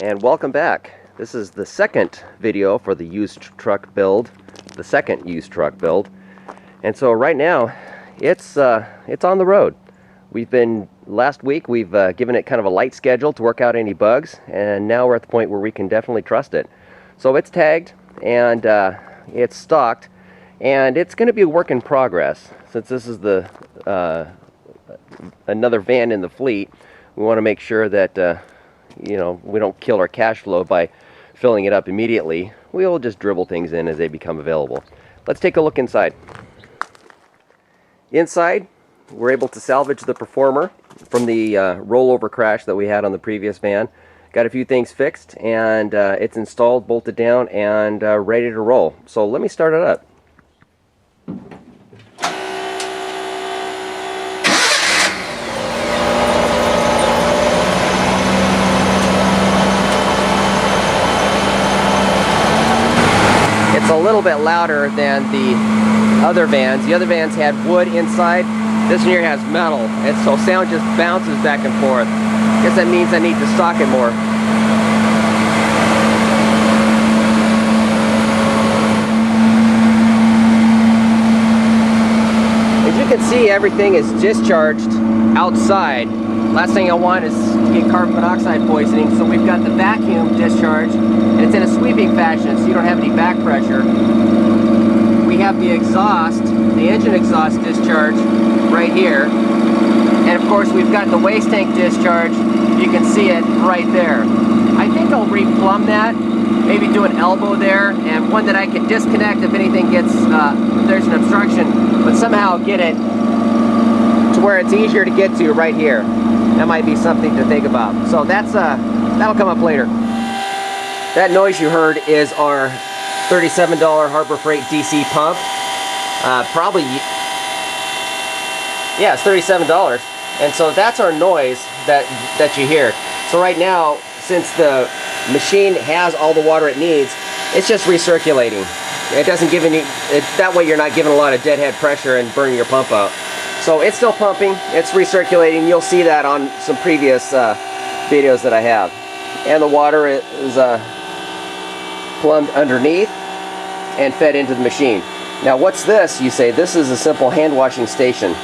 and welcome back. This is the second video for the used truck build, the second used truck build. And so right now, it's on the road. Last week we've given it kind of a light schedule to work out any bugs, and now we're at the point where we can definitely trust it. So it's tagged and it's stocked, and it's going to be a work in progress. Since this is the another van in the fleet, we want to make sure that we don't kill our cash flow by filling it up immediately. We'll just dribble things in as they become available. Let's take a look inside. Inside, we're able to salvage the Performer from the rollover crash that we had on the previous van. Got a few things fixed, and it's installed, bolted down, and ready to roll. So let me start it up. It's a little bit louder than the other vans. The other vans had wood inside. This one here has metal, and so sound just bounces back and forth. I guess that means I need to stock it more. As you can see, everything is discharged outside. Last thing I want is to get carbon monoxide poisoning, so we've got the vacuum discharge, and it's in a sweeping fashion, so you don't have any back pressure. We have the exhaust, the engine exhaust discharge right here, and of course we've got the waste tank discharge. You can see it right there. I think I'll replumb that, maybe do an elbow there, and one that I can disconnect if anything gets, if there's an obstruction, but somehow get it to where it's easier to get to right here. That might be something to think about. So that'll come up later. That noise you heard is our $37 Harbor Freight DC pump. Yeah, it's $37. And so that's our noise that you hear. So right now, since the machine has all the water it needs, it's just recirculating. It doesn't give any, that way you're not giving a lot of deadhead pressure and burning your pump out. So it's still pumping, it's recirculating. You'll see that on some previous videos that I have. And the water is plumbed underneath and fed into the machine. Now what's this, you say? This is a simple hand washing station.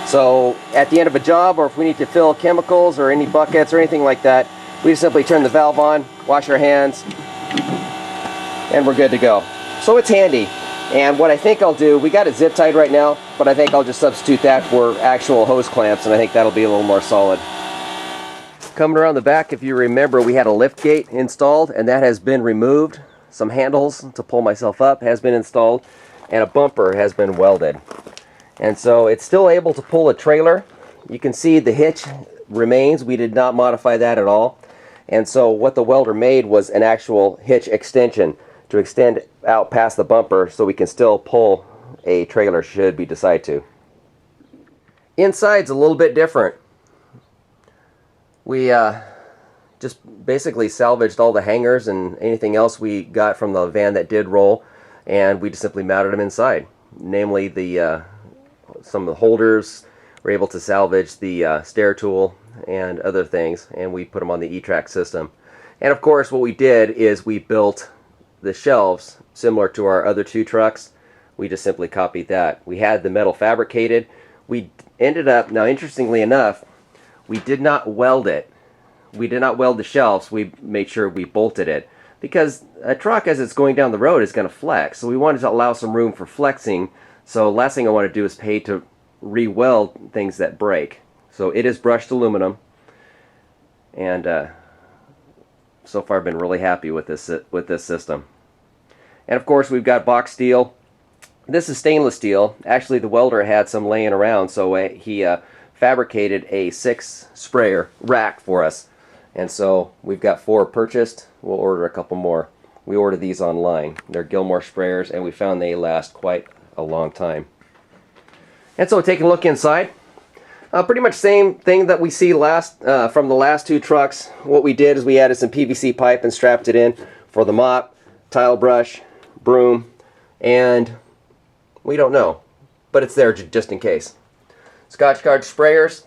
So at the end of a job, or if we need to fill chemicals or any buckets or anything like that, we just simply turn the valve on, wash our hands, and we're good to go. So it's handy. And what I think I'll do, we got it zip tied right now, but I think I'll just substitute that for actual hose clamps, and I think that'll be a little more solid. Coming around the back, if you remember, we had a lift gate installed, and that has been removed. Some handles to pull myself up has been installed, and a bumper has been welded. And so it's still able to pull a trailer. You can see the hitch remains. We did not modify that at all. And so what the welder made was an actual hitch extension to extend out past the bumper so we can still pull a trailer should we decide to. Inside's a little bit different. We just basically salvaged all the hangers and anything else we got from the van that did roll, and we just simply mounted them inside. Namely, some of the holders. We're able to salvage the stair tool and other things, and we put them on the E-Track system. And of course what we did is we built the shelves similar to our other two trucks. We just simply copied that. We had the metal fabricated. We ended up, now interestingly enough, we did not weld it. We did not weld the shelves. We made sure we bolted it, because a truck as it's going down the road is going to flex. So we wanted to allow some room for flexing. So last thing I want to do is pay to re-weld things that break. So it is brushed aluminum, and so far I've been really happy with this system. And of course we've got box steel. This is stainless steel. Actually the welder had some laying around, so he fabricated a 6 sprayer rack for us. And so we've got 4 purchased. We'll order a couple more. We ordered these online. They're Gilmore sprayers, and we found they last quite a long time. And so taking a look inside, pretty much same thing that we see from the last two trucks. What we did is we added some PVC pipe and strapped it in for the mop, tile brush, broom, and we don't know, but it's there just in case. Scotch Guard sprayers,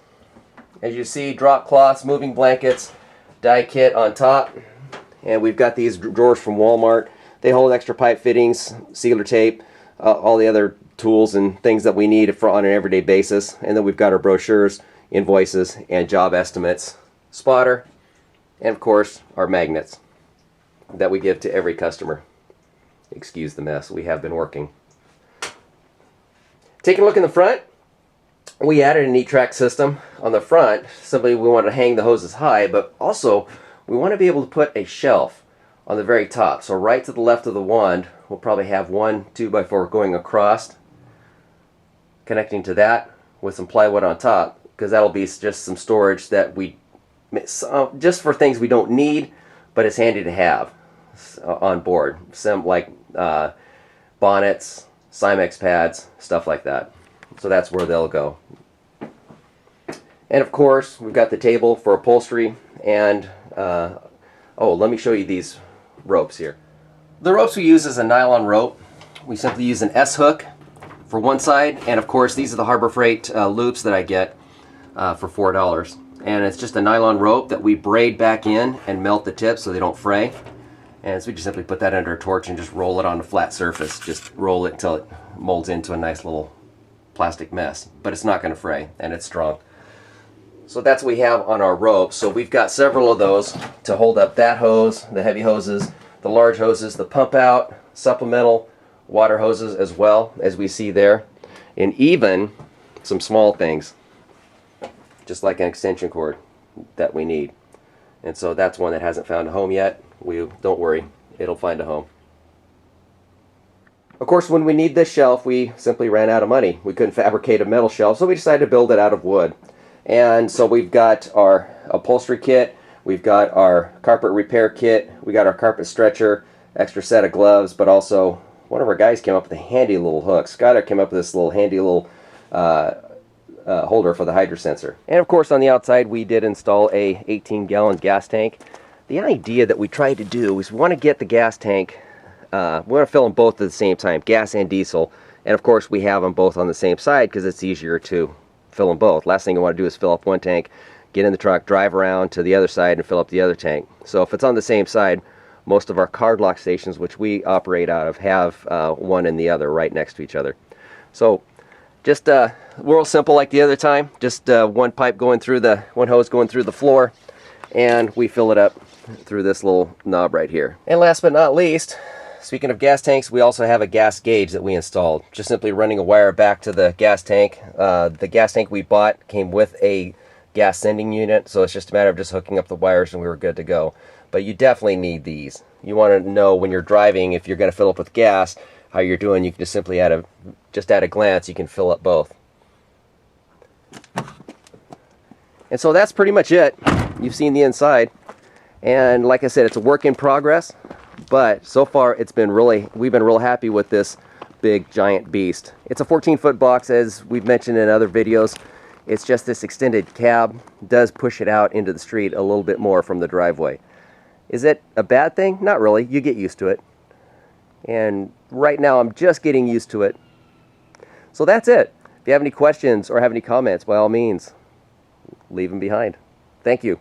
as you see, drop cloths, moving blankets, dye kit on top, and we've got these drawers from Walmart. They hold extra pipe fittings, sealer tape, all the other tools and things that we need for on an everyday basis. And then we've got our brochures, invoices, and job estimates, spotter, and of course our magnets that we give to every customer. Excuse the mess, we have been working. Taking a look in the front, we added an E-track system on the front. Simply we want to hang the hoses high, but also we want to be able to put a shelf on the very top. So right to the left of the wand, we'll probably have one 2x4 going across, connecting to that with some plywood on top, because that'll be just some storage that we, just for things we don't need, but it's handy to have on board. Some like bonnets, Cymex pads, stuff like that. So that's where they'll go. And of course, we've got the table for upholstery, and oh, let me show you these ropes here. The ropes we use is a nylon rope. We simply use an S-hook for one side, and of course these are the Harbor Freight loops that I get for $4. And it's just a nylon rope that we braid back in and melt the tips so they don't fray. And so we just simply put that under a torch and just roll it on a flat surface. Just roll it until it molds into a nice little plastic mess. But it's not going to fray, and it's strong. So that's what we have on our rope. So we've got several of those to hold up that hose, the heavy hoses, the large hoses, the pump out, supplemental water hoses as well, as we see there, and even some small things, just like an extension cord that we need. And so that's one that hasn't found a home yet. Don't worry, it'll find a home. Of course, when we need this shelf, we simply ran out of money. We couldn't fabricate a metal shelf, so we decided to build it out of wood. And so we've got our upholstery kit, we've got our carpet repair kit, we got our carpet stretcher, extra set of gloves, but also one of our guys came up with a handy little hook. Scott came up with this little handy little holder for the hydro sensor. And of course on the outside we did install a 18-gallon gas tank. The idea that we tried to do is we want to get the gas tank, we want to fill them both at the same time, gas and diesel. And of course we have them both on the same side because it's easier to fill them both. Last thing you want to do is fill up one tank, get in the truck, drive around to the other side and fill up the other tank. So if it's on the same side, most of our card lock stations, which we operate out of, have one and the other right next to each other. So just real simple like the other time, just one pipe going through one hose going through the floor, and we fill it up through this little knob right here. And last but not least, speaking of gas tanks, we also have a gas gauge that we installed. Just simply running a wire back to the gas tank. The gas tank we bought came with a gas sending unit, so it's just a matter of just hooking up the wires and we were good to go. But you definitely need these. You want to know when you're driving, if you're going to fill up with gas, how you're doing. You can just simply at a glance, you can fill up both. And so that's pretty much it. You've seen the inside. And like I said, it's a work in progress. But so far, we've been real happy with this big giant beast. It's a 14-foot box, as we've mentioned in other videos. It's just this extended cab does push it out into the street a little bit more from the driveway. Is it a bad thing? Not really. You get used to it. And right now, I'm just getting used to it. So that's it. If you have any questions or have any comments, by all means, leave them behind. Thank you.